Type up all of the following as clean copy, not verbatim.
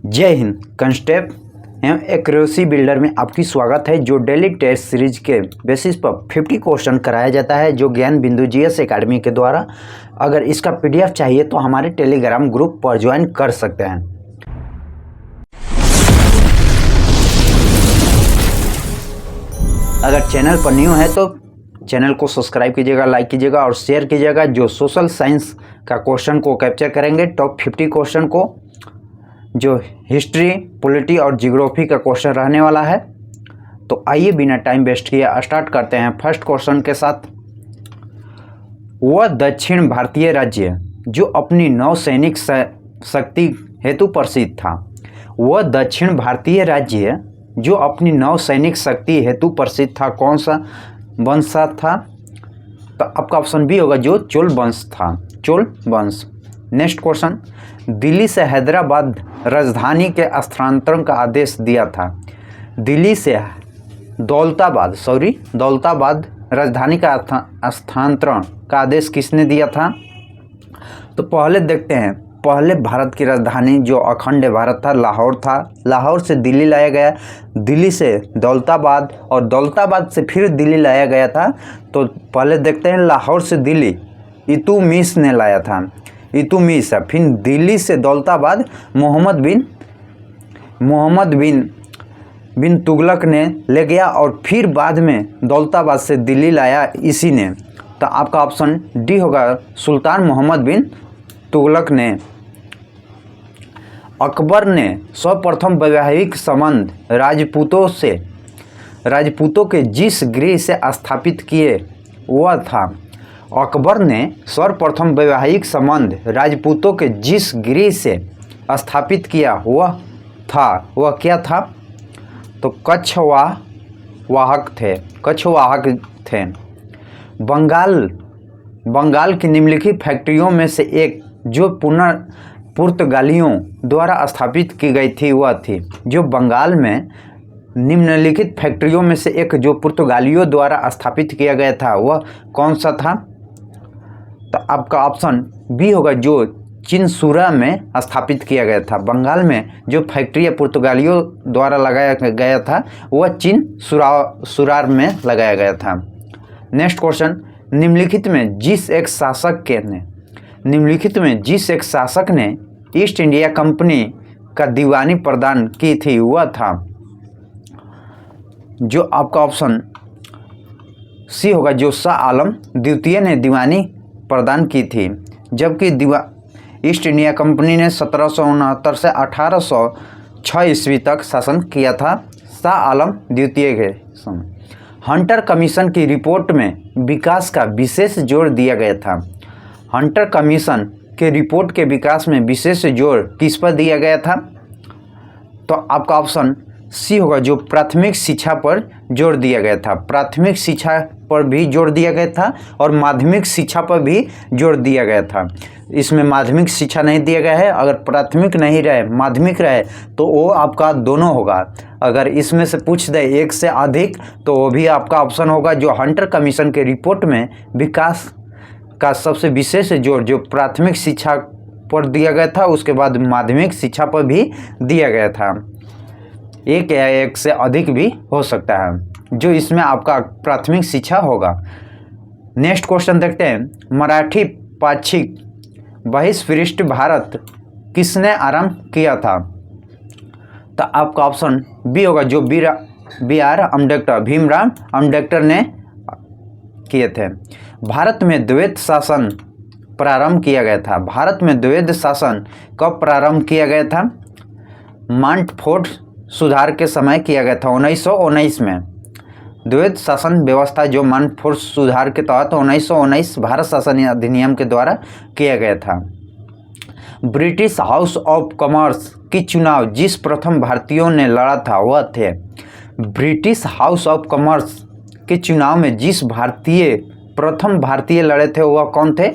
जय हिंद। कांस्टेबल एवं accuracy builder में आपकी स्वागत है, जो डेली टेस्ट सीरीज के बेसिस पर 50 क्वेश्चन कराया जाता है, जो ज्ञान बिंदु जीएस एकेडमी के द्वारा। अगर इसका पीडीएफ चाहिए तो हमारे टेलीग्राम ग्रुप पर ज्वाइन कर सकते हैं। अगर चैनल पर न्यू है तो चैनल को सब्सक्राइब कीजिएगा, लाइक कीजिएगा और शेयर कीजिएगा। जो सोशल साइंस का क्वेश्चन को कैप्चर करेंगे, टॉप 50 क्वेश्चन को, जो हिस्ट्री, पॉलिटी और जियोग्राफी का क्वेश्चन रहने वाला है। तो आइए बिना टाइम वेस्ट किए स्टार्ट करते हैं फर्स्ट क्वेश्चन के साथ। वह दक्षिण भारतीय राज्य जो अपनी नौसैनिक शक्ति हेतु प्रसिद्ध था। वह दक्षिण भारतीय राज्य जो अपनी नौसैनिक शक्ति हेतु प्रसिद्ध था, कौन सा वंश था? तो आपका ऑप्शन बी होगा, जो चोल वंश था, चोल वंश। नेक्स्ट क्वेश्चन, दिल्ली से हैदराबाद राजधानी के स्थानांतरण का आदेश दिया था। दिल्ली से दौलताबाद राजधानी का स्थानांतरण का आदेश किसने दिया था? तो पहले देखते हैं, पहले भारत की राजधानी जो अखंड भारत था, लाहौर था। लाहौर से दिल्ली लाया गया, दिल्ली से दौलताबाद और दौलताबाद से फिर दिल्ली लाया गया था। तो पहले देखते हैं, लाहौर से दिल्ली इल्तुतमिश ने लाया था, इल्तुतमिश। फिर दिल्ली से दौलताबाद मोहम्मद बिन तुगलक ने ले गया और फिर बाद में दौलताबाद से दिल्ली लाया इसी ने। तो आपका ऑप्शन डी होगा, सुल्तान मोहम्मद बिन तुगलक ने। अकबर ने सर्वप्रथम वैवाहिक संबंध राजपूतों के जिस गृह से स्थापित किए वह था। अकबर ने सर्वप्रथम वैवाहिक संबंध राजपूतों के जिस गृह से स्थापित किया वह क्या था? तो कच्छवाहक थे। बंगाल की निम्नलिखित फैक्ट्रियों में से एक जो पुर्तगालियों द्वारा स्थापित की गई थी वह थी। जो बंगाल में निम्नलिखित फैक्ट्रियों में से एक जो पुर्तगालियों द्वारा स्थापित किया गया था वह कौन सा था? तो आपका ऑप्शन बी होगा, जो चिनसुरा में स्थापित किया गया था। बंगाल में जो फैक्ट्री पुर्तगालियों द्वारा लगाया गया था वह चिनसुरार में लगाया गया था। नेक्स्ट क्वेश्चन, निम्नलिखित में जिस एक शासक ने ईस्ट इंडिया कंपनी का दीवानी प्रदान की थी वह था। जो आपका ऑप्शन सी होगा, जो शाह आलम द्वितीय ने दीवानी प्रदान की थी। जबकि ईस्ट इंडिया कंपनी ने 1769 से 1806 ईस्वी तक शासन किया था, शाह आलम द्वितीय के समय। हंटर कमीशन की रिपोर्ट में विकास का विशेष जोर दिया गया था। हंटर कमीशन के रिपोर्ट के विकास में विशेष जोर किस पर दिया गया था? तो आपका ऑप्शन सी होगा, जो प्राथमिक शिक्षा पर जोर दिया गया था। प्राथमिक शिक्षा पर भी जोर दिया गया था और माध्यमिक शिक्षा पर भी जोर दिया गया था। इसमें माध्यमिक शिक्षा नहीं दिया गया है। अगर प्राथमिक नहीं रहे, माध्यमिक रहे तो वो आपका दोनों होगा। अगर इसमें से पूछ दे एक से अधिक तो वो भी आपका ऑप्शन होगा, जो हंटर कमीशन के रिपोर्ट में विकास का सबसे विशेष जोर जो प्राथमिक शिक्षा पर दिया गया था, उसके बाद माध्यमिक शिक्षा पर भी दिया गया था। एक या एक से अधिक भी हो सकता है, जो इसमें आपका प्राथमिक शिक्षा होगा। नेक्स्ट क्वेश्चन देखते हैं, मराठी पाक्षिक बहिष्कृत भारत किसने आरंभ किया था? तो आपका ऑप्शन बी होगा, जो बी.आर. अम्बेडकर, भीमराव अम्बेडकर ने किए थे। भारत में द्वैत शासन प्रारंभ किया गया था। भारत में द्वैत शासन कब प्रारंभ किया गया था? मॉन्टफोर्ट सुधार के समय किया गया था, 1919 में। द्वैत शासन व्यवस्था जो मॉन्टफोर्ट सुधार के तहत 1919 भारत शासन अधिनियम के द्वारा किया गया था। ब्रिटिश हाउस ऑफ कॉमर्स की चुनाव जिस प्रथम भारतीयों ने लड़ा था वह थे। ब्रिटिश हाउस ऑफ कॉमर्स के चुनाव में जिस प्रथम भारतीय लड़े थे वह कौन थे?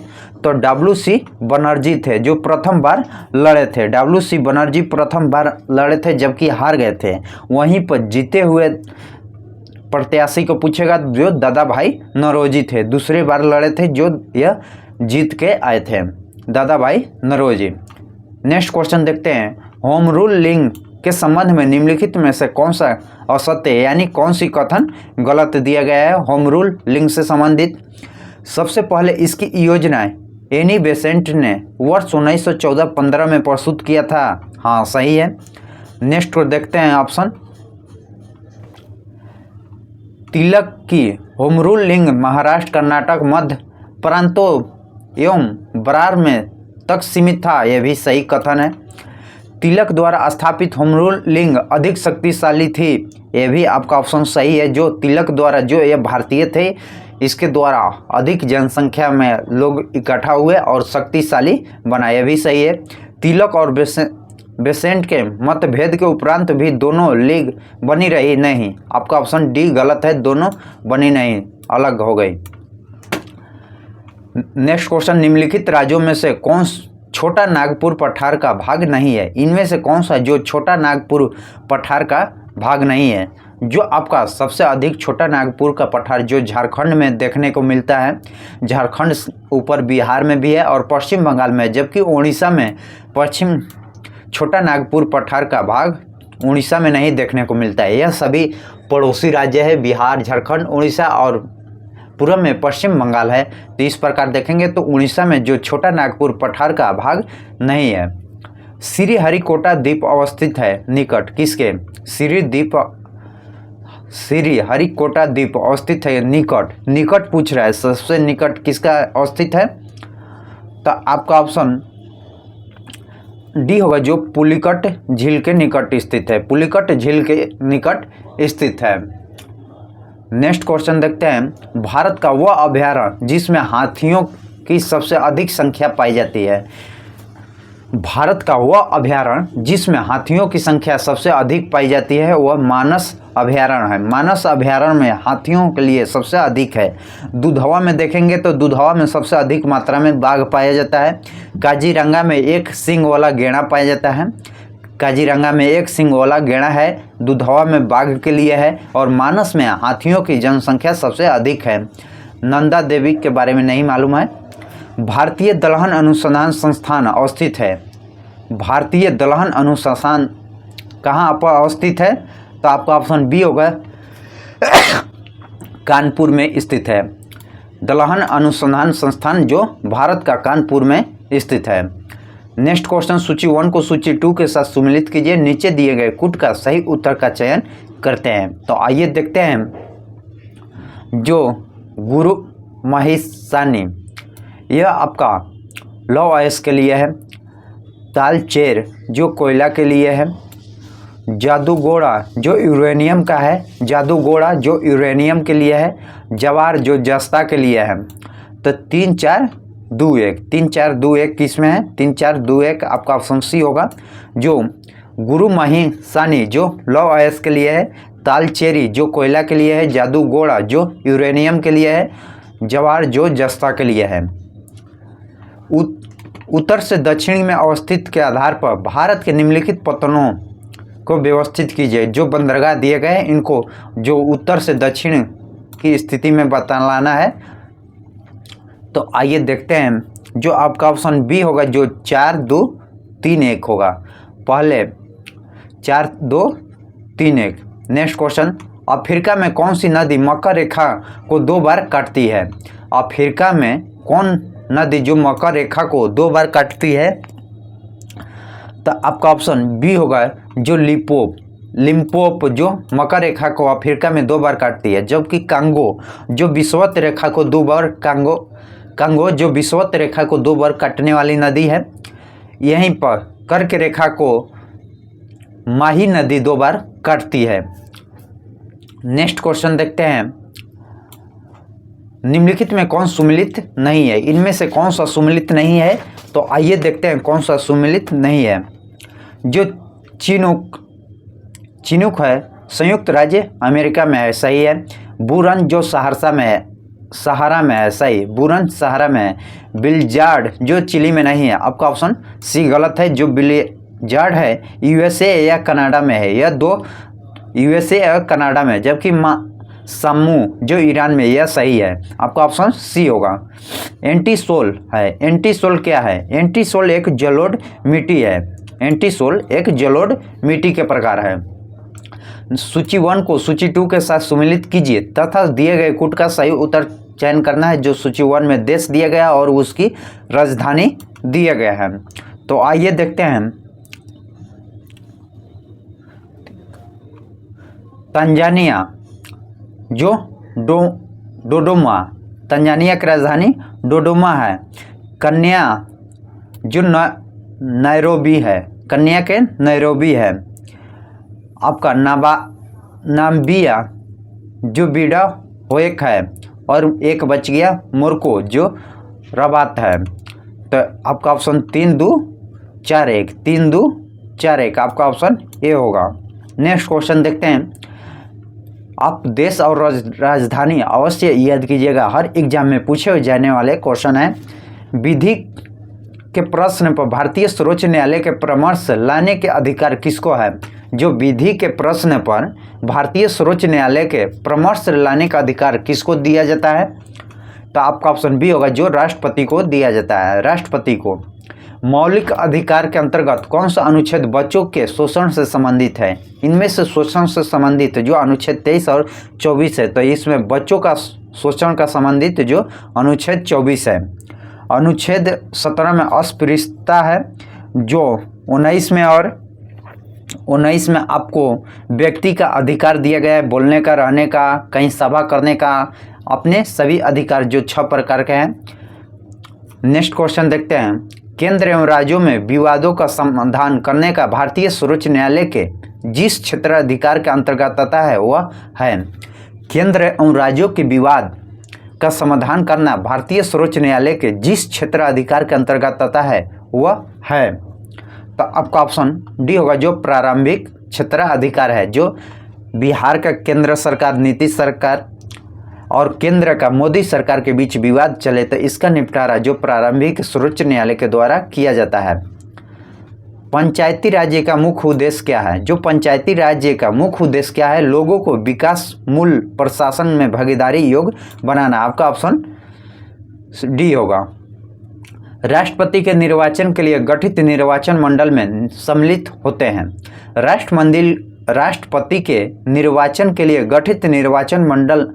तो डब्ल्यू.सी. बनर्जी थे, जो प्रथम बार लड़े थे। डब्ल्यू.सी. बनर्जी प्रथम बार लड़े थे जबकि हार गए थे। वहीं पर जीते हुए प्रत्याशी को पूछेगा, जो दादा भाई नौरोजी थे, दूसरी बार लड़े थे, जो यह जीत के आए थे, दादा भाई नौरोजी। नेक्स्ट क्वेश्चन देखते हैं, होम रूल लिंग के संबंध में निम्नलिखित में से कौन सा असत्य है, यानी कौन सी कथन गलत दिया गया है होम रूल लिंग से संबंधित। सबसे पहले इसकी योजना एनी बेसेंट ने वर्ष 1914-15 में प्रस्तुत किया था। हाँ, सही है। नेक्स्ट को देखते हैं ऑप्शन। तिलक की होम रूल लिंग महाराष्ट्र, कर्नाटक, मध्य प्रांतों एवं बरार में तक सीमित था। यह भी सही कथन है। तिलक द्वारा स्थापित होम रूल लिंग अधिक शक्तिशाली थी। यह भी आपका ऑप्शन सही है। जो तिलक द्वारा, जो ये भारतीय थे, इसके द्वारा अधिक जनसंख्या में लोग इकट्ठा हुए और शक्तिशाली बना। यह भी सही है। तिलक और बेसेंट के मतभेद के उपरांत भी दोनों लीग बनी रही नहीं। आपका ऑप्शन डी गलत है, दोनों बनी नहीं, अलग हो गई। नेक्स्ट क्वेश्चन, निम्नलिखित राज्यों में से कौन छोटा नागपुर पठार का भाग नहीं है? इनमें से कौन सा जो छोटा नागपुर पठार का भाग नहीं है? जो आपका सबसे अधिक छोटा नागपुर का पठार जो झारखंड में देखने को मिलता है, झारखंड ऊपर बिहार में भी है और पश्चिम बंगाल में, जबकि उड़ीसा में पश्चिम छोटा नागपुर पठार का भाग उड़ीसा में नहीं देखने को मिलता है। यह सभी पड़ोसी राज्य है, बिहार, झारखंड, उड़ीसा और पूर्व में पश्चिम बंगाल है। तो इस प्रकार देखेंगे तो उड़ीसा में जो छोटा नागपुर पठार का भाग नहीं है। श्रीहरिकोटा द्वीप अवस्थित है निकट किसके? श्रीहरिकोटा द्वीप अवस्थित है निकट पूछ रहा है, सबसे निकट किसका अवस्थित है? तो आपका ऑप्शन डी होगा, जो पुलिकट झील के निकट स्थित है। पुलिकट झील के निकट स्थित है। नेक्स्ट क्वेश्चन देखते हैं। भारत का वह अभयारण्य जिसमें हाथियों की सबसे अधिक संख्या पाई जाती है। भारत का वह अभयारण्य जिसमें हाथियों की संख्या सबसे अधिक पाई जाती है वह मानस अभयारण्य है। मानस अभयारण्य में हाथियों के लिए सबसे अधिक है। दुधवा में देखेंगे तो दुधवा में सबसे अधिक मात्रा में बाघ पाया जाता है। काजीरंगा में एक सींग वाला गैंडा पाया जाता है। काजीरंगा में एक सींग वाला गैंडा है, दुधवा में बाघ के लिए है और मानस में हाथियों की जनसंख्या सबसे अधिक है। नंदा देवी के बारे में नहीं मालूम है। भारतीय दलहन अनुसंधान संस्थान अवस्थित है। भारतीय दलहन अनुसंधान कहाँ पर अवस्थित है? तो आपका ऑप्शन बी होगा, कानपुर में स्थित है। दलहन अनुसंधान संस्थान जो भारत का कानपुर में स्थित है। नेक्स्ट क्वेश्चन, सूची 1 को सूची 2 के साथ सम्मिलित कीजिए। नीचे दिए गए कुट का सही उत्तर का चयन करते हैं। तो आइए देखते हैं। जो गुरु महिसानी, यह आपका लौ अयस के लिए है। तालचेर जो कोयला के लिए है। जादूगोड़ा जो यूरेनियम का है। जादूगोड़ा जो यूरेनियम के लिए है। जवार जो जस्ता के लिए है। तो 3 4 2 1 3 4 2 1 किस में है? 3 4 2 1 आपका ऑप्शन सी होगा। जो गुरु महिसानी जो लौ अयस के लिए है। तालचेरी जो कोयला के लिए है। जादूगोड़ा जो यूरेनियम के लिए है। जवार जो जस्ता के लिए है। उत्तर से दक्षिण में अवस्थित के आधार पर भारत के निम्नलिखित पत्तनों को व्यवस्थित कीजिए। जो बंदरगाह दिए गए हैं इनको जो उत्तर से दक्षिण की स्थिति में बताना है। तो आइए देखते हैं। जो आपका ऑप्शन बी होगा, जो 4 2 3 1 होगा। पहले 4 2 3 1। नेक्स्ट क्वेश्चन, अफ्रीका में कौन सी नदी मकर रेखा को 2 बार काटती है? अफ्रीका में कौन नदी जो मकर रेखा को 2 बार काटती है? तो आपका ऑप्शन बी होगा, जो लिम्पोप जो मकर रेखा को अफ्रीका में 2 बार काटती है। जबकि कांगो जो विषुवत रेखा को 2 बार कांगो जो विषुवत रेखा को 2 बार काटने वाली नदी है। यहीं पर कर्क रेखा को माही नदी 2 बार काटती है। नेक्स्ट क्वेश्चन देखते हैं। निम्नलिखित में कौन सुमिलित नहीं है? इनमें से कौन सा सुमिलित नहीं है? तो आइए देखते हैं कौन सा सुमिलित नहीं है। जो चिनूक है संयुक्त राज्य अमेरिका में है, सही है। बुरन जो सहारा में है, सही। बुरन सहारा में है। बिलजार्ड जो चिली में नहीं है, आपका ऑप्शन सी गलत है। जो बिलजार्ड है यूएसए या कनाडा में है। यह 2 यूएसए और कनाडा में, जबकि सम्मू जो ईरान में, यह सही है। आपका ऑप्शन सी होगा। एंटीसोल है। एंटीसोल क्या है? एंटीसोल एक जलोढ़ मिट्टी है। एंटीसोल एक जलोढ़ मिट्टी के प्रकार है। सूची 1 को सूची 2 के साथ सम्मिलित कीजिए तथा दिए गए कूट का सही उत्तर चयन करना है। जो सूची 1 में देश दिया गया और उसकी राजधानी दिया गया है। तो आइए देखते हैं। तंजानिया जो डोडोमा, तंजानिया की राजधानी डोडोमा है। कन्या जो नैरोबी है, कन्या के नैरोबी है। आपका नाम्बिया जो बीड़ा होएक है और एक बच गया मोरको जो रबात है। तो आपका ऑप्शन 3 2 4 1, 3 2 4 1 आपका ऑप्शन ए होगा। नेक्स्ट क्वेश्चन देखते हैं। आप देश और राजधानी अवश्य याद कीजिएगा, हर एग्जाम में पूछे जाने वाले क्वेश्चन है। विधि के प्रश्न पर भारतीय सर्वोच्च न्यायालय के परामर्श लाने के अधिकार किसको है? जो विधि के प्रश्न पर भारतीय सर्वोच्च न्यायालय के परामर्श लाने का अधिकार किसको दिया जाता है? तो आपका ऑप्शन बी होगा, जो राष्ट्रपति को दिया जाता है, राष्ट्रपति को। मौलिक अधिकार के अंतर्गत कौन सा अनुच्छेद बच्चों के शोषण से संबंधित है? इनमें से शोषण से संबंधित जो अनुच्छेद 23 और 24 है, तो इसमें बच्चों का शोषण का संबंधित जो अनुच्छेद 24 है। अनुच्छेद 17 में अस्पृश्यता है, जो 19 में आपको व्यक्ति का अधिकार दिया गया है, बोलने का, रहने का, कहीं सभा करने का, अपने सभी अधिकार जो 6 प्रकार के हैं। नेक्स्ट क्वेश्चन देखते हैं। केंद्र एवं राज्यों में विवादों का समाधान करने का भारतीय सर्वोच्च न्यायालय के जिस क्षेत्राधिकार के अंतर्गत आता है वह है। केंद्र एवं राज्यों के विवाद का समाधान करना भारतीय सर्वोच्च न्यायालय के जिस क्षेत्राधिकार के अंतर्गत आता है वह है। तो आपका ऑप्शन डी होगा, जो प्रारंभिक क्षेत्राधिकार है। जो बिहार का केंद्र सरकार, नीतीश सरकार और केंद्र का मोदी सरकार के बीच विवाद चले तो इसका निपटारा जो प्रारंभिक सर्वोच्च न्यायालय के द्वारा किया जाता है। पंचायती राज्य का मुख्य उद्देश्य क्या है? जो पंचायती राज्य का मुख्य उद्देश्य क्या है? लोगों को विकास मूल प्रशासन में भागीदारी योग्य बनाना। आपका ऑप्शन डी होगा। राष्ट्रपति के निर्वाचन के लिए गठित निर्वाचन मंडल में सम्मिलित होते हैं। राष्ट्रपति के निर्वाचन के लिए गठित निर्वाचन मंडल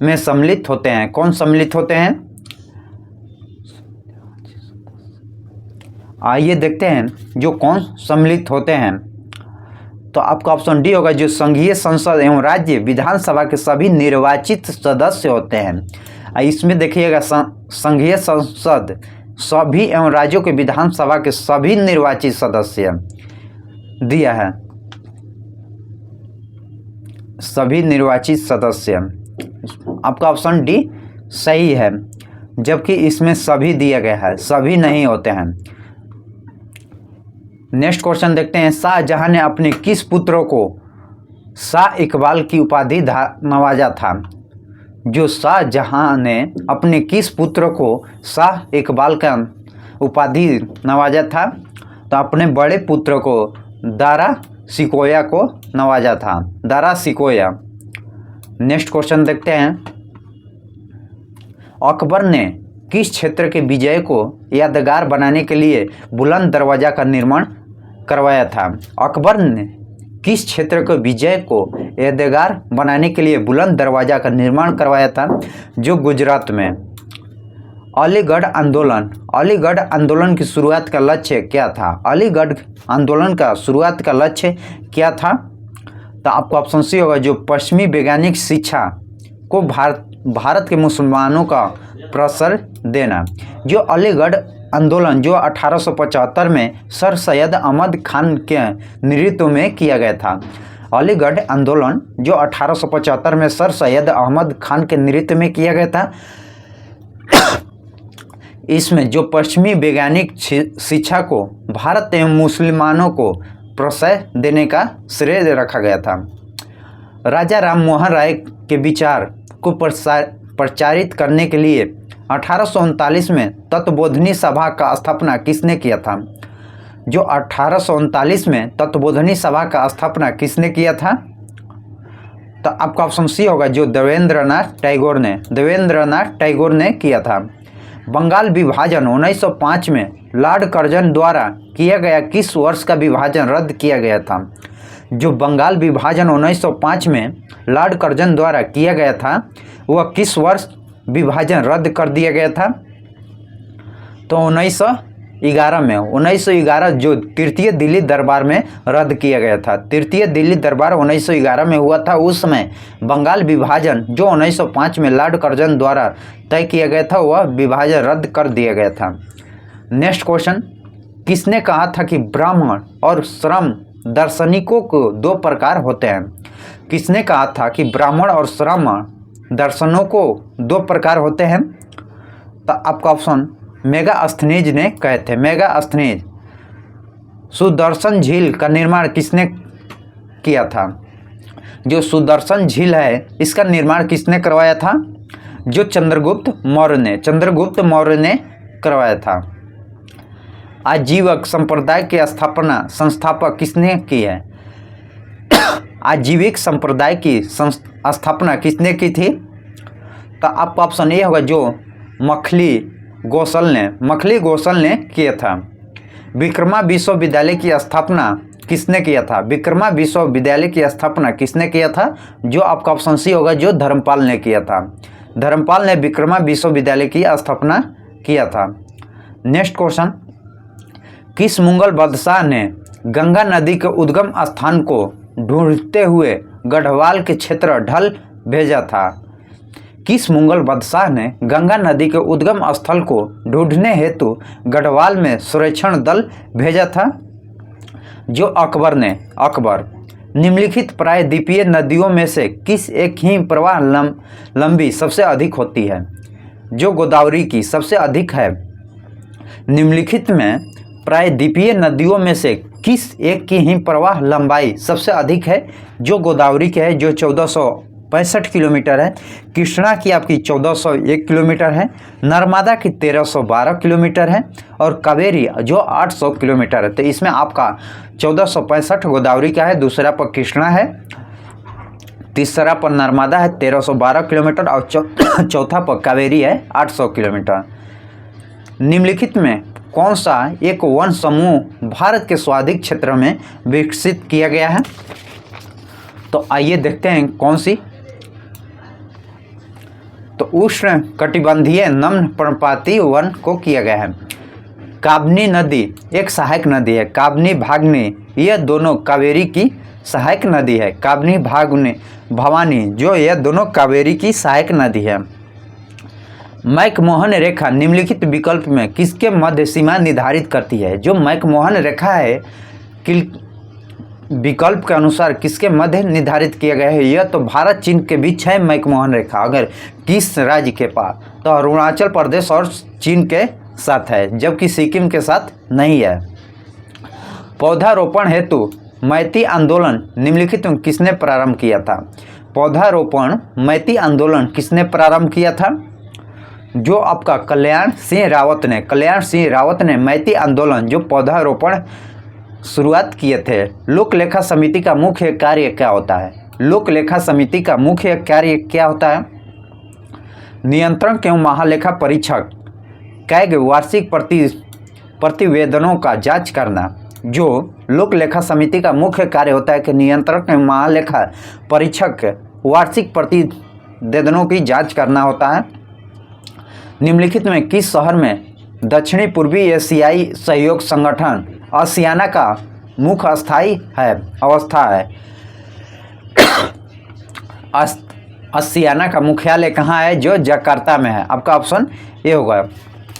में सम्मिलित होते हैं। कौन सम्मिलित होते हैं? आइए देखते हैं जो कौन सम्मिलित होते हैं। तो आपका ऑप्शन डी होगा, जो संघीय संसद एवं राज्य विधानसभा के सभी निर्वाचित सदस्य होते हैं। इसमें देखिएगा, संघीय संसद सभी एवं राज्यों के विधानसभा के सभी निर्वाचित सदस्य दिया है, सभी निर्वाचित सदस्य। आपका ऑप्शन डी सही है, जबकि इसमें सभी दिया गया है, सभी नहीं होते हैं। नेक्स्ट क्वेश्चन देखते हैं। शाहजहां ने अपने किस पुत्रों को शाह इकबाल की उपाधि नवाजा था? जो शाहजहां ने अपने किस पुत्र को शाह इकबाल का उपाधि नवाजा था? तो अपने बड़े पुत्र को दारा सिकोया को नवाजा था, दारा सिकोया। नेक्स्ट क्वेश्चन देखते हैं। अकबर ने किस क्षेत्र के विजय को यादगार बनाने के लिए बुलंद दरवाजा का निर्माण करवाया था? अकबर ने किस क्षेत्र के विजय को यादगार बनाने के लिए बुलंद दरवाजा का निर्माण करवाया था? जो गुजरात में। अलीगढ़ आंदोलन, अलीगढ़ आंदोलन की शुरुआत का लक्ष्य क्या था? अलीगढ़ आंदोलन का शुरुआत का लक्ष्य क्या था? तो आपको ऑप्शन सी होगा, जो पश्चिमी वैज्ञानिक शिक्षा को भारत के मुसलमानों का प्रसार देना। जो अलीगढ़ आंदोलन जो 1875 में सर सैयद अहमद खान के नेतृत्व में किया गया था। अलीगढ़ आंदोलन जो 1875 में सर सैयद अहमद खान के नेतृत्व में किया गया था। इसमें जो पश्चिमी वैज्ञानिक शिक्षा को भारत एवं मुसलमानों को प्रश्रय देने का श्रेय रखा गया था। राजा राम मोहन राय के विचार को प्रचारित करने के लिए 1839 में तत्वबोधिनी सभा का स्थापना किसने किया था? जो 1839 में तत्वबोधिनी सभा का स्थापना किसने किया था? तो आपका ऑप्शन सी होगा, जो देवेंद्रनाथ टैगोर ने किया था। बंगाल विभाजन 1905 में लॉर्ड कर्जन द्वारा किया गया किस वर्ष का विभाजन रद्द किया गया था? जो बंगाल विभाजन 1905 में लॉर्ड कर्जन द्वारा किया गया था, वह किस वर्ष विभाजन रद्द कर दिया गया था? तो 1911 में। 1911 जो तृतीय दिल्ली दरबार में रद्द किया गया था। तृतीय दिल्ली दरबार 1911 में हुआ था। उस समय बंगाल विभाजन जो 1905 में लॉर्ड कर्जन द्वारा तय किया गया था, वह विभाजन रद्द कर दिया गया था। नेक्स्ट क्वेश्चन, किसने कहा था कि ब्राह्मण और श्रम दार्शनिकों को दो प्रकार होते हैं? किसने कहा था कि ब्राह्मण और श्रम दर्शनों को दो प्रकार होते हैं? तो आपका ऑप्शन मेगास्थनीज ने कहे थे। मेगास्थनीज। सुदर्शन झील का निर्माण किसने किया था? जो सुदर्शन झील है, इसका निर्माण किसने करवाया था? जो चंद्रगुप्त मौर्य ने करवाया था। आजीविक संप्रदाय के संस्थापक किसने की है? आजीविक संप्रदाय की स्थापना किसने की थी? तो आपका ऑप्शन ए होगा जो मखली गोसल ने किया था। विक्रमा विश्वविद्यालय की स्थापना किसने किया था? विक्रमा विश्वविद्यालय की स्थापना किसने किया था? जो आपका ऑप्शन सी होगा जो धर्मपाल ने किया था। धर्मपाल ने विक्रमा विश्वविद्यालय की स्थापना किया था। नेक्स्ट क्वेश्चन, किस मुगल बादशाह ने गंगा नदी के उद्गम स्थान को ढूंढते हुए गढ़वाल के क्षेत्र ढल भेजा था? किस मुगल बादशाह ने गंगा नदी के उद्गम स्थल को ढूंढने हेतु गढ़वाल में सर्वेक्षण दल भेजा था? जो अकबर। निम्नलिखित प्रायद्वीपीय नदियों में से किस एक ही प्रवाह लंबी सबसे अधिक होती है? जो गोदावरी की सबसे अधिक है। निम्नलिखित में प्रायद्वीपीय नदियों में से किस एक की ही प्रवाह लंबाई सबसे अधिक है? जो गोदावरी की है, जो 1465 किलोमीटर है। कृष्णा की आपकी 1401 किलोमीटर है। नर्मदा की 1312 किलोमीटर है। और कावेरी जो 800 किलोमीटर है। तो इसमें आपका 1465 गोदावरी का है, दूसरा पर कृष्णा है, तीसरा पर नर्मदा है 1312 किलोमीटर और चौथा पर कावेरी है 800 किलोमीटर। निम्नलिखित में कौन सा एक वन समूह भारत के स्वादिक क्षेत्र में विकसित किया गया है? तो आइए देखते हैं कौन सी। तो उष्ण कटिबंधीय नम्न पर्णपाती वन को किया गया है। काबनी नदी एक सहायक नदी है। काबनी भागनी यह दोनों कावेरी की सहायक नदी है। काबनी भागनी भवानी जो यह दोनों कावेरी की सहायक नदी है। मैकमोहन रेखा निम्नलिखित विकल्प में किसके मध्य सीमा निर्धारित करती है? जो मैकमोहन रेखा है विकल्प के अनुसार किसके मध्य निर्धारित किया गया है? यह तो भारत चीन के बीच है मैकमोहन रेखा। अगर किस राज्य के पास, तो अरुणाचल प्रदेश और चीन के साथ है, जबकि सिक्किम के साथ नहीं है। पौधारोपण हेतु मैती आंदोलन निम्नलिखित में किसने प्रारंभ किया था? पौधारोपण मैती आंदोलन किसने प्रारंभ किया था? जो आपका कल्याण सिंह रावत ने मैती आंदोलन जो पौधारोपण शुरुआत किए थे। लोक लेखा समिति का मुख्य कार्य क्या होता है? लोक लेखा समिति का मुख्य कार्य क्या होता है? नियंत्रण एवं महालेखा परीक्षक कैग वार्षिक प्रतिवेदनों का जांच करना। जो लोक लेखा समिति का मुख्य कार्य होता है कि नियंत्रक एवं महालेखा परीक्षक वार्षिक प्रतिवेदनों की जांच करना होता है। निम्नलिखित में किस शहर में दक्षिणी पूर्वी एशियाई सहयोग संगठन आसियाना का मुख्य अवस्था है? आसियाना का मुख्यालय कहाँ है? जो जकार्ता में है। आपका ऑप्शन ये होगा।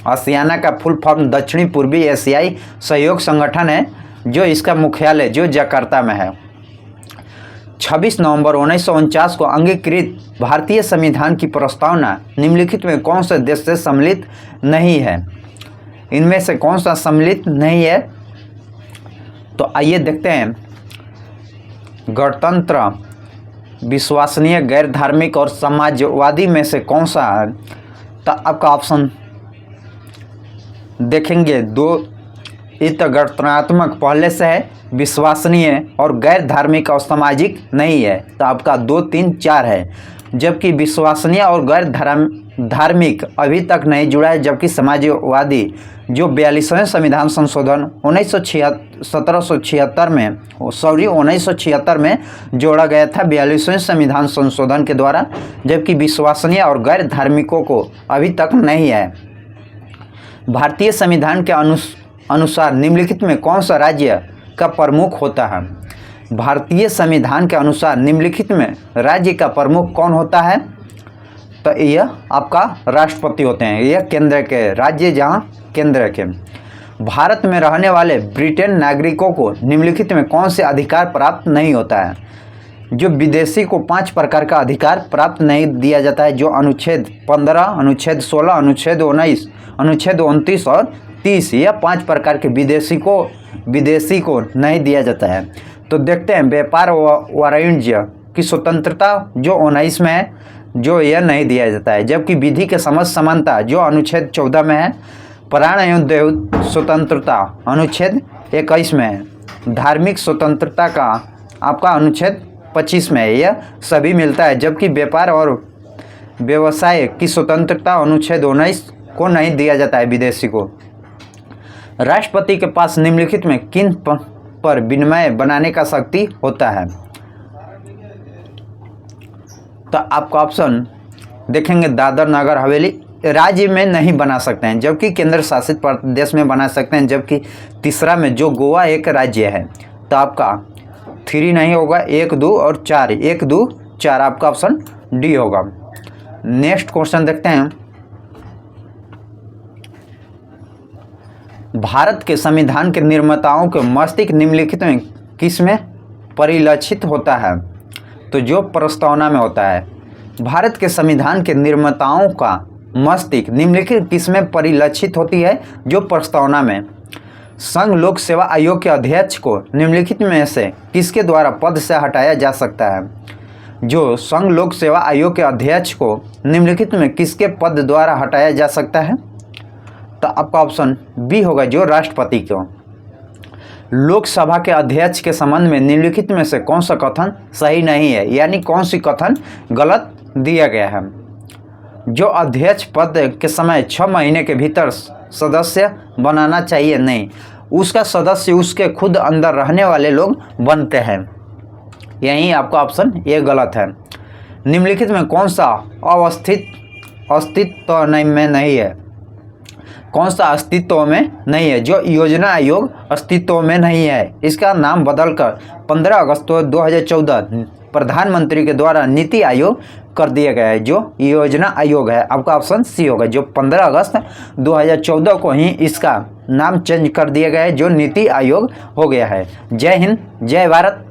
आसियाना का फुल फॉर्म दक्षिणी पूर्वी एशियाई सहयोग संगठन है, जो इसका मुख्यालय जो जकार्ता में है। 26 नवंबर 1949 को अंगीकृत भारतीय संविधान की प्रस्तावना निम्नलिखित में कौन से देश से सम्मिलित नहीं है? इनमें से कौन सा सम्मिलित नहीं है? तो आइए देखते हैं। गणतंत्र, विश्वसनीय, गैर धार्मिक और समाजवादी में से कौन सा है? तो आपका ऑप्शन देखेंगे दो, गणतंत्रात्मक पहले से है, विश्वसनीय और गैर धार्मिक और सामाजिक नहीं है। तो आपका 2, 3, 4 है। जबकि विश्वसनीय और गैर धार्मिक अभी तक नहीं जुड़ा है, जबकि समाजवादी जो 42वें संविधान संशोधन 1976 में जोड़ा गया था 42वें संविधान संशोधन के द्वारा, जबकि विश्वसनीय और गैर धार्मिकों को अभी तक नहीं है। भारतीय संविधान के अनुसार निम्नलिखित में कौन सा राज्य का प्रमुख होता है? भारतीय संविधान के अनुसार निम्नलिखित में राज्य का प्रमुख कौन होता है? तो यह आपका राष्ट्रपति होते हैं, यह केंद्र के राज्य जहां केंद्र के। भारत में रहने वाले ब्रिटेन नागरिकों को निम्नलिखित में कौन से अधिकार प्राप्त नहीं होता है? जो विदेशी को 5 प्रकार का अधिकार प्राप्त नहीं दिया जाता है, जो अनुच्छेद 15, अनुच्छेद 16, अनुच्छेद 19, अनुच्छेद 29 और 30, यह 5 प्रकार के विदेशी को नहीं दिया जाता है। तो देखते हैं, व्यापार वाणिज्य की स्वतंत्रता जो 19 में है, जो यह नहीं दिया जाता है, जबकि विधि के समझ समानता जो अनुच्छेद 14 में है, प्राण एवं देह स्वतंत्रता अनुच्छेद 21 में है, धार्मिक स्वतंत्रता का आपका अनुच्छेद 25 में है, यह सभी मिलता है, जबकि व्यापार और व्यवसाय की स्वतंत्रता अनुच्छेद 19 को नहीं दिया जाता है विदेशी को। राष्ट्रपति के पास निम्नलिखित में किन पर विनिमय बनाने का शक्ति होता है? तो आपका ऑप्शन देखेंगे, दादर नगर हवेली राज्य में नहीं बना सकते हैं, जबकि केंद्र शासित प्रदेश में बना सकते हैं, जबकि तीसरा में जो गोवा एक राज्य है। तो आपका 3 नहीं होगा, 1, 2 और 4, 1, 2, 4 आपका ऑप्शन डी होगा। नेक्स्ट क्वेश्चन देखते हैं, भारत के संविधान के निर्माताओं के मस्तिष्क निम्नलिखित में किसमें परिलक्षित होता है? तो जो प्रस्तावना में होता है। भारत के संविधान के निर्माताओं का मस्तिष्क निम्नलिखित किसमें परिलक्षित होती है? जो प्रस्तावना में। संघ लोक सेवा आयोग के अध्यक्ष को निम्नलिखित में से किसके द्वारा पद से हटाया जा सकता है? जो संघ लोक सेवा आयोग के अध्यक्ष को निम्नलिखित में किसके पद द्वारा हटाया जा सकता है? तो आपका ऑप्शन बी होगा, जो राष्ट्रपति को। लोकसभा के अध्यक्ष के संबंध में निम्नलिखित में से कौन सा कथन सही नहीं है, यानी कौन सी कथन गलत दिया गया है? जो अध्यक्ष पद के समय 6 महीने के भीतर सदस्य बनाना चाहिए, नहीं, उसका सदस्य उसके खुद अंदर रहने वाले लोग बनते हैं। यही आपका ऑप्शन ये गलत है। निम्नलिखित में कौन सा अस्तित्व में नहीं है? कौन सा अस्तित्व में नहीं है? जो योजना आयोग अस्तित्व में नहीं है, इसका नाम बदलकर 15 अगस्त 2014 प्रधानमंत्री के द्वारा नीति आयोग कर दिया गया है, जो योजना आयोग है। आपका ऑप्शन सी होगा, जो 15 अगस्त 2014 को ही इसका नाम चेंज कर दिया गया है, जो नीति आयोग हो गया है। जय हिंद, जय भारत।